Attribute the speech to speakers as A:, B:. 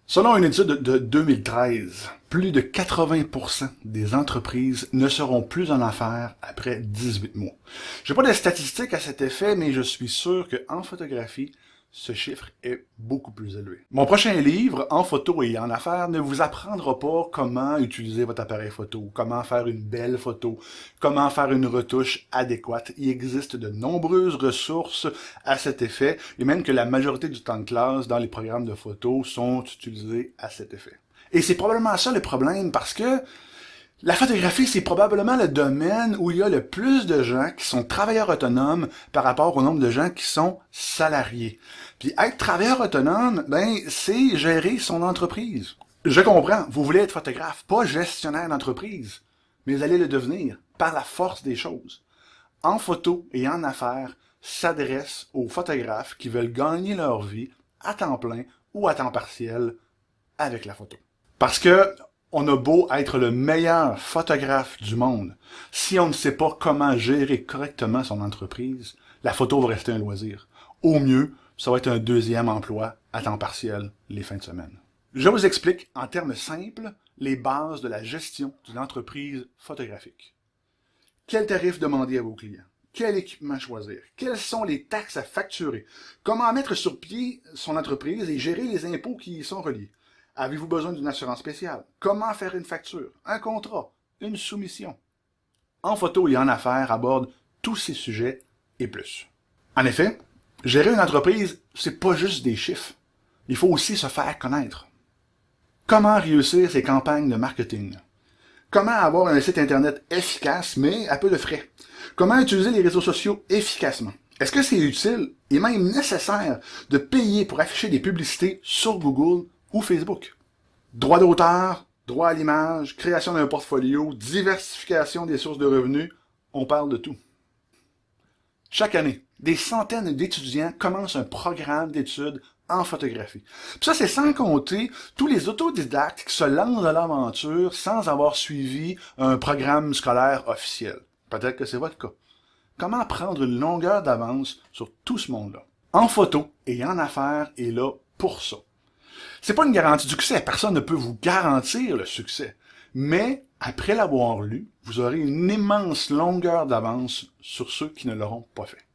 A: Selon une étude de 2013, plus de 80% des entreprises ne seront plus en affaires après 18 mois. Je n'ai pas de statistiques à cet effet, mais je suis sûr qu'en photographie, ce chiffre est beaucoup plus élevé. Mon prochain livre, En photo et en affaires, ne vous apprendra pas comment utiliser votre appareil photo, comment faire une belle photo, comment faire une retouche adéquate. Il existe de nombreuses ressources à cet effet, et même que la majorité du temps de classe dans les programmes de photo sont utilisés à cet effet. Et c'est probablement ça le problème, parce que la photographie, c'est probablement le domaine où il y a le plus de gens qui sont travailleurs autonomes par rapport au nombre de gens qui sont salariés. Puis être travailleur autonome, c'est gérer son entreprise. Je comprends, vous voulez être photographe, pas gestionnaire d'entreprise, mais vous allez le devenir par la force des choses. En photo et en affaires s'adresse aux photographes qui veulent gagner leur vie à temps plein ou à temps partiel avec la photo. Parce que on a beau être le meilleur photographe du monde, si on ne sait pas comment gérer correctement son entreprise, la photo va rester un loisir. Au mieux, ça va être un deuxième emploi à temps partiel les fins de semaine. Je vous explique en termes simples les bases de la gestion d'une entreprise photographique. Quel tarif demander à vos clients? Quel équipement choisir? Quelles sont les taxes à facturer? Comment mettre sur pied son entreprise et gérer les impôts qui y sont reliés? Avez-vous besoin d'une assurance spéciale? Comment faire une facture? Un contrat? Une soumission? En photo et en affaires aborde tous ces sujets et plus. En effet, gérer une entreprise, c'est pas juste des chiffres. Il faut aussi se faire connaître. Comment réussir ses campagnes de marketing? Comment avoir un site internet efficace, mais à peu de frais? Comment utiliser les réseaux sociaux efficacement? Est-ce que c'est utile et même nécessaire de payer pour afficher des publicités sur Google ou Facebook? Droit d'auteur, droit à l'image, création d'un portfolio, diversification des sources de revenus, on parle de tout. Chaque année, des centaines d'étudiants commencent un programme d'études en photographie. Puis ça, c'est sans compter tous les autodidactes qui se lancent dans l'aventure sans avoir suivi un programme scolaire officiel. Peut-être que c'est votre cas. Comment prendre une longueur d'avance sur tout ce monde-là? En photo et en affaires est là pour ça. C'est pas une garantie du succès, personne ne peut vous garantir le succès. Mais, après l'avoir lu, vous aurez une immense longueur d'avance sur ceux qui ne l'auront pas fait.